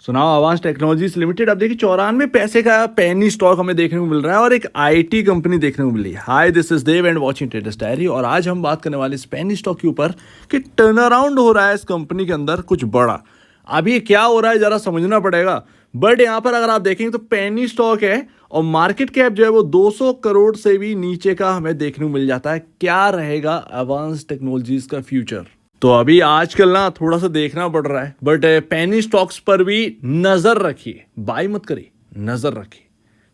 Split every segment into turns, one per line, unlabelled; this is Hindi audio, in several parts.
सुनाओ अवांस टेक्नोलॉजीज लिमिटेड। अब देखिए 94 पैसे का पेनी स्टॉक हमें देखने को मिल रहा है और एक आईटी कंपनी देखने को मिल रही है। Hi, this is Dev and watching traders diary. और आज हम बात करने वाले इस पेनी स्टॉक के ऊपर कि टर्न अराउंड हो रहा है इस कंपनी के अंदर कुछ बड़ा। अभी क्या हो रहा है जरा समझना पड़ेगा। बट यहाँ पर अगर आप देखेंगे तो पेनी स्टॉक है और मार्केट कैप जो है वो 200 करोड़ से भी नीचे का हमें देखने को मिल जाता है। क्या रहेगा अवांस टेक्नोलॉजीज का फ्यूचर? तो अभी आजकल ना थोड़ा सा देखना पड़ रहा है, बट पेनी स्टॉक्स पर भी नजर रखिए, बाय मत करिए, नजर रखिए।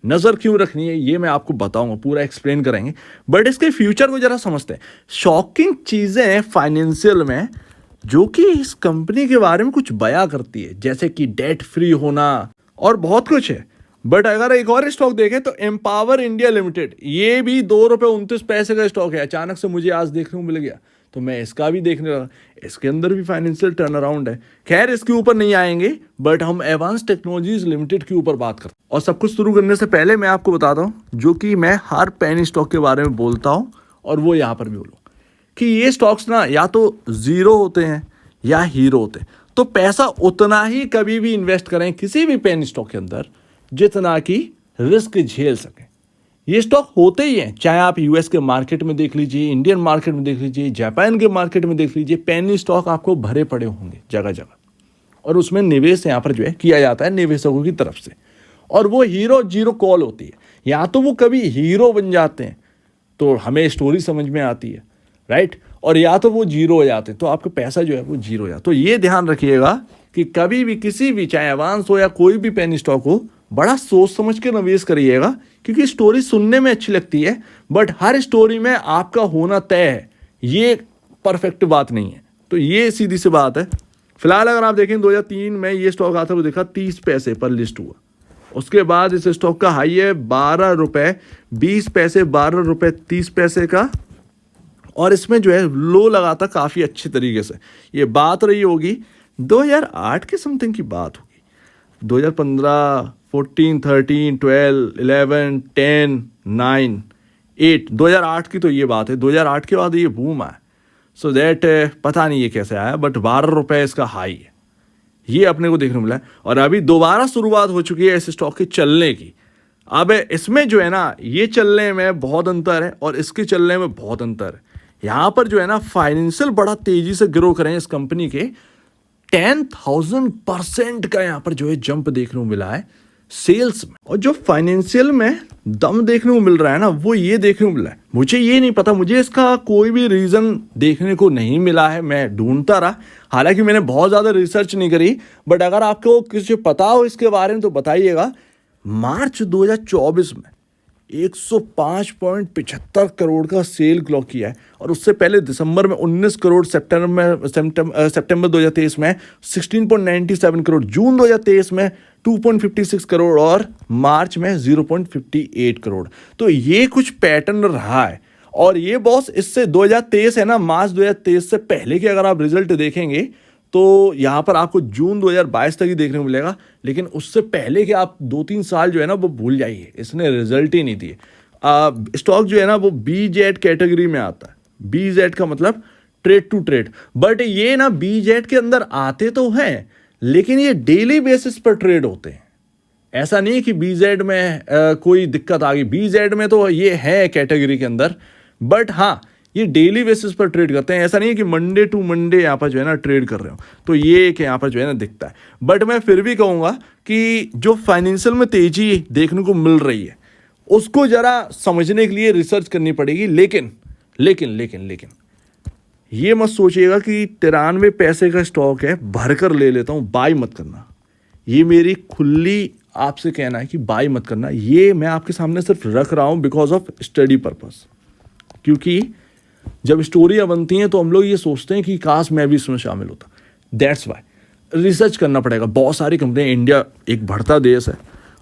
नजर क्यों रखनी है ये मैं आपको बताऊंगा, पूरा एक्सप्लेन करेंगे। बट इसके फ्यूचर को जरा समझते हैं। शॉकिंग चीजें हैं फाइनेंशियल में जो कि इस कंपनी के बारे में कुछ बयां करती है, जैसे कि डेट फ्री होना और बहुत कुछ है। बट अगर एक और स्टॉक देखें तो एम्पावर इंडिया लिमिटेड, ये भी ₹2.29 का स्टॉक है। अचानक से मुझे आज देखने को मिल गया तो मैं इसका भी देखने लगा। इसके अंदर भी फाइनेंशियल टर्न अराउंड है। खैर इसके ऊपर नहीं आएंगे, बट हम एडवांस टेक्नोलॉजीज लिमिटेड के ऊपर बात करते हैं। और सब कुछ शुरू करने से पहले मैं आपको बताता हूँ जो कि मैं हर पेनी स्टॉक के बारे में बोलता हूँ और वो यहाँ पर भी बोलूँ कि ये स्टॉक्स ना या तो जीरो होते हैं या हीरो होते हैं। तो पैसा उतना ही कभी भी इन्वेस्ट करें किसी भी पेनी स्टॉक के अंदर जितना कि रिस्क झेल सकें। ये स्टॉक होते ही हैं, चाहे आप यूएस के मार्केट में देख लीजिए, इंडियन मार्केट में देख लीजिए, जापान के मार्केट में देख लीजिए, पेनी स्टॉक आपको भरे पड़े होंगे जगह जगह। और उसमें निवेश यहाँ पर जो है किया जाता है निवेशकों की तरफ से। और वो हीरो जीरो कॉल होती है। या तो वो कभी हीरो बन जाते हैं तो हमें स्टोरी समझ में आती है, राइट, और या तो वो जीरो हो जाते हैं तो आपका पैसा जो है वो जीरो हो जाता है। तो ये ध्यान रखिएगा कि कभी भी किसी भी, चाहे एडवांस हो या कोई भी पेनी स्टॉक हो, बड़ा सोच समझ के निवेश करिएगा। क्योंकि स्टोरी सुनने में अच्छी लगती है बट हर स्टोरी में आपका होना तय है, ये परफेक्ट बात नहीं है। तो ये सीधी सी बात है। फिलहाल अगर आप देखें 2003 में ये स्टॉक आता हुआ देखा 30 पैसे पर लिस्ट हुआ। उसके बाद इस स्टॉक का हाई है ₹12.20, ₹12.30 का। और इसमें जो है लो लगाता काफ़ी अच्छे तरीके से। ये बात रही होगी 2008 के समथिंग की बात होगी। 2015, 14, 13, 12, 11, 10, 9, 8, 2008 की तो ये बात है। 2008 के बाद ये बूम आया। सो दैट पता नहीं ये कैसे आया, बट ₹12 इसका हाई है, ये अपने को देखने को मिला है। और अभी दोबारा शुरुआत हो चुकी है इस स्टॉक के चलने की। अब इसमें जो है ना, ये चलने में बहुत अंतर है और इसके चलने में बहुत अंतर है। यहाँ पर जो है ना फाइनेंशियल बड़ा तेजी से ग्रो करें इस कंपनी के 10,000% का यहाँ पर जो है जंप देखने को मिला है सेल्स में। और जो फाइनेंशियल में दम देखने को मिल रहा है ना, वो ये देखने को मिला है। मुझे ये नहीं पता, मुझे इसका कोई भी रीजन देखने को नहीं मिला है। मैं ढूंढता रहा, हालांकि मैंने बहुत ज्यादा रिसर्च नहीं करी। बट अगर आपको किसी पता हो इसके बारे में तो बताइएगा। मार्च 2024 में 105.75 करोड़ का सेल क्लॉक किया है। और उससे पहले दिसंबर में 19 करोड़, सितंबर 2023 में 16.97 करोड़, जून 2023 में 2.56 करोड़ और मार्च में 0.58 करोड़। तो ये कुछ पैटर्न रहा है। और ये बॉस इससे 2023 है ना, मार्च 2023 से पहले के अगर आप रिजल्ट देखेंगे तो यहाँ पर आपको जून 2022 तक ही देखने को मिलेगा। लेकिन उससे पहले के आप 2-3 साल जो है ना वो भूल जाइए, इसने रिजल्ट ही नहीं दिए। स्टॉक जो है ना वो BZ कैटेगरी में आता है। BZ का मतलब ट्रेड टू ट्रेड। बट ये ना BZ के अंदर आते तो हैं लेकिन ये डेली बेसिस पर ट्रेड होते हैं। ऐसा नहीं कि BZ में कोई दिक्कत आ गई। BZ में तो ये है कैटेगरी के अंदर, बट हाँ ये डेली बेसिस पर ट्रेड करते हैं। ऐसा नहीं है कि मंडे टू मंडे यहाँ पर जो है ना ट्रेड कर रहे हो। तो ये एक यहाँ पर जो है ना दिखता है। बट मैं फिर भी कहूँगा कि जो फाइनेंशियल में तेजी देखने को मिल रही है उसको जरा समझने के लिए रिसर्च करनी पड़ेगी। लेकिन लेकिन लेकिन लेकिन ये मत सोचिएगा कि 93 पैसे का स्टॉक है भर कर ले लेता हूँ, बाय मत करना। ये मेरी खुली आपसे कहना है कि बाय मत करना। ये मैं आपके सामने सिर्फ रख रहा हूँ बिकॉज ऑफ स्टडी पर्पस। क्योंकि जब स्टोरियाँ बनती हैं तो हम लोग ये सोचते हैं कि काश मैं भी इसमें शामिल होता। दैट्स वाई रिसर्च करना पड़ेगा। बहुत सारी कंपनियाँ, इंडिया एक बढ़ता देश है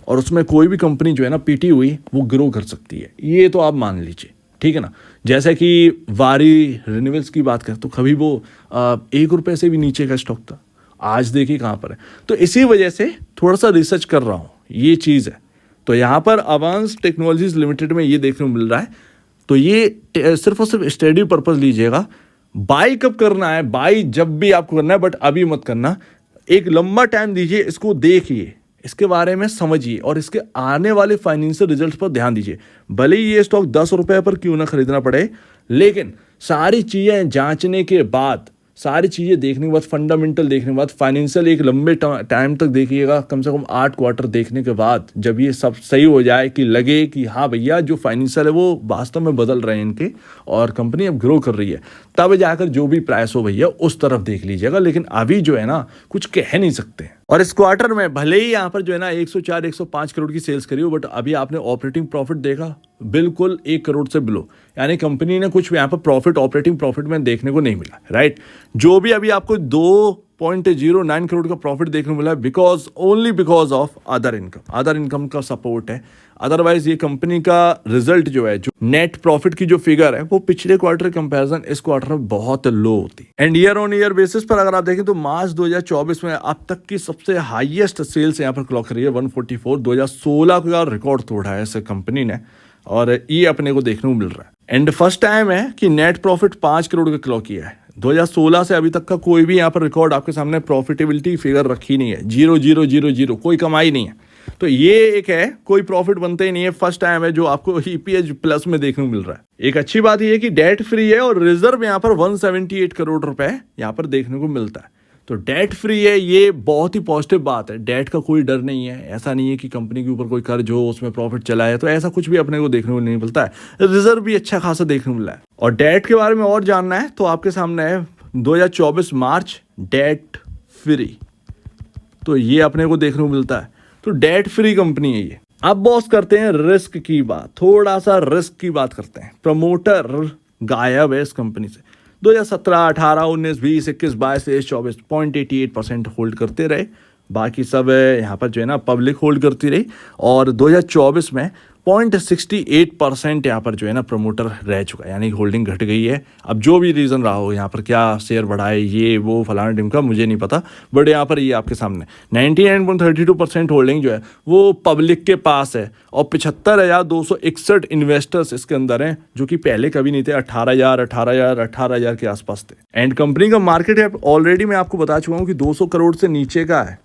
और उसमें कोई भी कंपनी जो है ना पीटी हुई वो ग्रो कर सकती है, ये तो आप मान लीजिए, ठीक है ना। जैसे कि वारी रिन्यूएबल्स की बात करें तो कभी वो ₹1 से भी नीचे का स्टॉक था, आज देखिए कहाँ पर है। तो इसी वजह से थोड़ा सा रिसर्च कर रहा हूँ, ये चीज़ है। तो यहाँ पर अवांस टेक्नोलॉजीज लिमिटेड में ये देखने को मिल रहा है। तो ये सिर्फ और सिर्फ स्टडी पर्पस लीजिएगा। बाई कब करना है, बाई जब भी आपको करना है, बट अभी मत करना। एक लंबा टाइम दीजिए, इसको देखिए, इसके बारे में समझिए और इसके आने वाले फाइनेंशियल रिजल्ट्स पर ध्यान दीजिए। भले ही ये स्टॉक 10 रुपए पर क्यों ना खरीदना पड़े, लेकिन सारी चीज़ें जांचने के बाद, सारी चीज़ें देखने के बाद, फंडामेंटल देखने के बाद, फाइनेंशियल एक लंबे टाइम तक देखिएगा, कम से कम 8 क्वार्टर देखने के बाद, जब ये सब सही हो जाए कि लगे कि हाँ भैया जो फाइनेंशियल है वो वास्तव में बदल रहे हैं इनके और कंपनी अब ग्रो कर रही है, तब जाकर जो भी प्राइस हो भैया उस तरफ देख लीजिएगा। लेकिन अभी जो है ना कुछ कह नहीं सकते। और इस क्वार्टर में भले ही यहाँ पर जो है ना 104 105 करोड़ की सेल्स करी हो, बट अभी आपने ऑपरेटिंग प्रॉफिट देखा बिल्कुल 1 करोड़ से बिलो, यानी कंपनी ने कुछ यहाँ पर प्रॉफिट, ऑपरेटिंग प्रॉफिट में देखने को नहीं मिला, राइट। जो भी अभी आपको 2.09 करोड़ का प्रॉफिट देखने को मिला because only because of other income का सपोर्ट है। अदरवाइज ये कंपनी का रिजल्ट जो है, जो नेट प्रॉफिट की जो फिगर है, वो पिछले क्वार्टर कंपैरिजन इस क्वार्टर में बहुत लो होती है। And year on year basis पर अगर आप देखें तो मार्च 2024 में अब तक की सबसे हाईएस्ट सेल्स यहाँ पर क्लॉक करी है 144। 2016 का रिकॉर्ड तोड़ा है इस कंपनी ने और ये अपने को देखने को मिल रहा है। एंड फर्स्ट टाइम है कि नेट प्रॉफिट 5 करोड़ का क्लॉक किया है। 2016 से अभी तक का कोई भी यहाँ पर रिकॉर्ड आपके सामने प्रॉफिटेबिलिटी फिगर रखी नहीं है, 0 कोई कमाई नहीं है। तो ये एक है, कोई प्रॉफिट बनते ही नहीं है, फर्स्ट टाइम है जो आपको ईपीएस प्लस में देखने को मिल रहा है। एक अच्छी बात ये है कि डेट फ्री है और रिजर्व यहाँ पर 178 करोड़ रुपए यहाँ पर देखने को मिलता है। तो डेट फ्री है, ये बहुत ही पॉजिटिव बात है। डेट का कोई डर नहीं है, ऐसा नहीं है कि कंपनी के ऊपर कोई कर्ज हो उसमें प्रॉफिट चला है, तो ऐसा कुछ भी अपने को देखने को नहीं मिलता है। रिजर्व भी अच्छा खासा देखने को मिला है। और डेट के बारे में और जानना है तो आपके सामने है 2024 मार्च डेट फ्री, तो ये अपने को देखने को मिलता है। तो डेट फ्री कंपनी है ये। अब बॉस करते हैं रिस्क की बात, थोड़ा सा रिस्क की बात करते हैं। प्रमोटर गायब है इस कंपनी से। 2017, 18, 19, 20, 21, 22, 23, 24 0.88% होल्ड करते रहे। बाकी सब यहाँ पर जो है ना पब्लिक होल्ड करती रही। और 2024 में 0.68% यहाँ पर जो है ना प्रमोटर रह चुका है, यानी होल्डिंग घट गई है। अब जो भी रीज़न रहा हो यहाँ पर, क्या शेयर बढ़ाए ये वो फलाना टिम का मुझे नहीं पता, बट यहाँ पर ये आपके सामने 99.32% होल्डिंग जो है वो पब्लिक के पास है। और 75,261 इन्वेस्टर्स इसके अंदर हैं, जो कि पहले कभी नहीं थे। 18,000 के आसपास थे। एंड कंपनी का मार्केट कैप ऑलरेडी मैं आपको बता चुका हूँ कि 200 करोड़ से नीचे का है,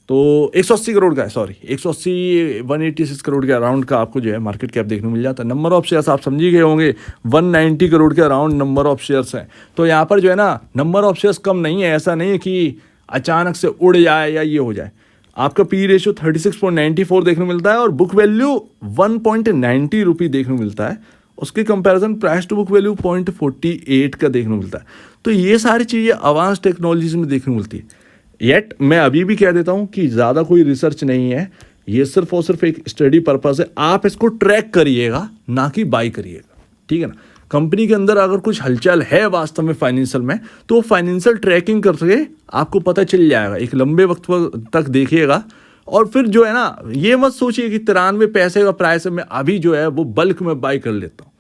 तो 180 करोड़ का है, सॉरी 186 करोड़ के अराउंड का आपको जो है मार्केट कैप देखने को मिल जाता है। नंबर ऑफ शेयर्स आप समझ ही गए होंगे, 190 करोड़ के अराउंड नंबर ऑफ शेयर्स हैं। तो यहाँ पर जो है ना नंबर ऑफ शेयर्स कम नहीं है, ऐसा नहीं है कि अचानक से उड़ जाए या ये हो जाए। आपका पी रेशियो 36.94 देखने को मिलता है और बुक वैल्यू 1.90 रुपये देखने को मिलता है। उसके comparison price to book value 0.48 का देखने को मिलता है। तो ये सारी चीज़ें एडवांस टेक्नोलॉजीज में देखने को मिलती है। येट मैं अभी भी कह देता हूं कि ज़्यादा कोई रिसर्च नहीं है, ये सिर्फ और सिर्फ एक स्टडी पर्पस है। आप इसको ट्रैक करिएगा, ना कि बाई करिएगा, ठीक है ना। कंपनी के अंदर अगर कुछ हलचल है वास्तव में फाइनेंशियल में, तो फाइनेंशियल ट्रैकिंग कर सके आपको पता चल जाएगा। एक लंबे वक्त तक देखिएगा और फिर जो है ना ये मत सोचिए कि 93 पैसे का प्राइस है, मैं अभी जो है वो बल्क में बाई कर लेता हूँ।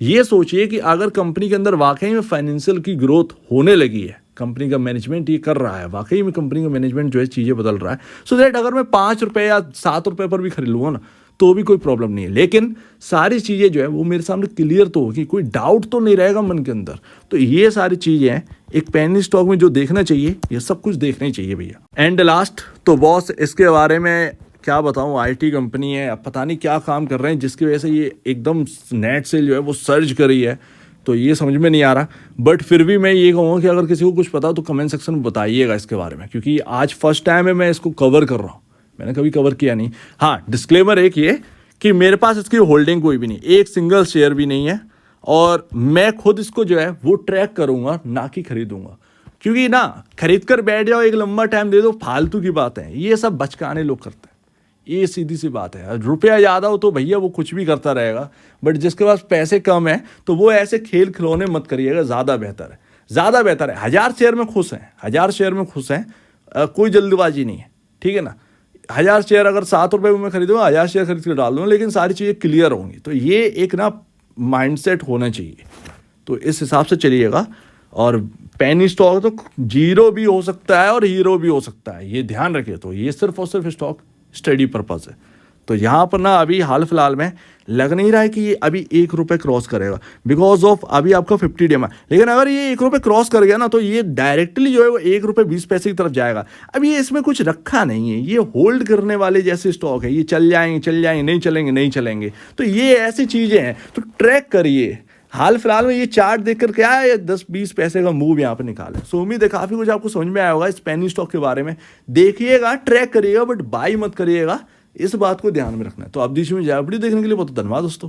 ये सोचिए कि अगर कंपनी के अंदर वाकई में फाइनेंशियल की ग्रोथ होने लगी है, कंपनी का मैनेजमेंट ये कर रहा है, वाकई में कंपनी का मैनेजमेंट जो है चीज़ें बदल रहा है, सो दैट अगर मैं 5 रुपये या 7 रुपये पर भी खरीद लूँगा ना तो भी कोई प्रॉब्लम नहीं है। लेकिन सारी चीज़ें जो है वो मेरे सामने क्लियर तो होगी, कोई डाउट तो नहीं रहेगा मन के अंदर। तो ये सारी चीज़ें हैं एक पेनी स्टॉक में जो देखना चाहिए, ये सब कुछ देखना ही चाहिए भैया। एंड लास्ट तो बॉस इसके बारे में क्या बताऊं, आईटी कंपनी है, अब पता नहीं क्या काम कर रहे हैं जिसकी वजह से ये एकदम नेट सेल जो है वो सर्ज कर रही है, तो ये समझ में नहीं आ रहा। बट फिर भी मैं ये कहूँगा कि अगर किसी को कुछ पता हो तो कमेंट सेक्शन में बताइएगा इसके बारे में, क्योंकि आज फर्स्ट टाइम है मैं इसको कवर कर रहा हूँ, मैंने कभी कवर किया नहीं। हाँ, डिस्क्लेमर एक ये कि मेरे पास इसकी होल्डिंग कोई भी नहीं, एक सिंगल शेयर भी नहीं है, और मैं खुद इसको जो है वो ट्रैक करूँगा, ना कि खरीदूंगा। क्योंकि ना खरीद कर बैठ जाओ, एक लंबा टाइम दे दो, फालतू की बात है, ये सब बचकाने लोग करते हैं, ये सीधी सी बात है। रुपया ज़्यादा हो तो भैया वो कुछ भी करता रहेगा, बट जिसके पास पैसे कम है तो वो ऐसे खेल खिलौने मत करिएगा, ज़्यादा बेहतर है, ज़्यादा बेहतर है। 1000 शेयर में खुश हैं, 1000 शेयर में खुश हैं, कोई जल्दबाजी नहीं है, ठीक है ना। 1000 शेयर अगर 7 रुपये में खरीदूंगा, 1000 शेयर खरीद के डाल दूंगा, लेकिन सारी चीज़ें क्लियर होंगी। तो ये एक ना माइंडसेट होना चाहिए, तो इस हिसाब से चलिएगा। और पेनी स्टॉक तो जीरो भी हो सकता है और हीरो भी हो सकता है, ये ध्यान रखिए। तो ये सिर्फ और सिर्फ स्टॉक स्टडी पर्पस है। तो यहाँ पर ना अभी हाल फिलहाल में लग नहीं रहा है कि ये अभी 1 रुपये क्रॉस करेगा, बिकॉज ऑफ अभी आपका 50 डे में। लेकिन अगर ये 1 रुपये क्रॉस कर गया ना तो ये डायरेक्टली जो है वो 1 रुपये 20 पैसे की तरफ जाएगा। अब ये इसमें कुछ रखा नहीं है, ये होल्ड करने वाले जैसे स्टॉक है, ये चल जाएंगे नहीं चलेंगे नहीं चलेंगे। तो ये ऐसी चीज़ें हैं, तो ट्रैक करिए। हाल फिलहाल में ये चार्ट देखकर क्या है, 10-20 पैसे का मूव यहाँ पे निकाले। सो उम्मीद है काफ़ी कुछ आपको समझ में आया होगा इस पेनी स्टॉक के बारे में। देखिएगा, ट्रैक करिएगा, बट बाई मत करिएगा, इस बात को ध्यान में रखना है। तो अब दिश में जय वीडियो देखने के लिए बहुत धन्यवाद दोस्तों।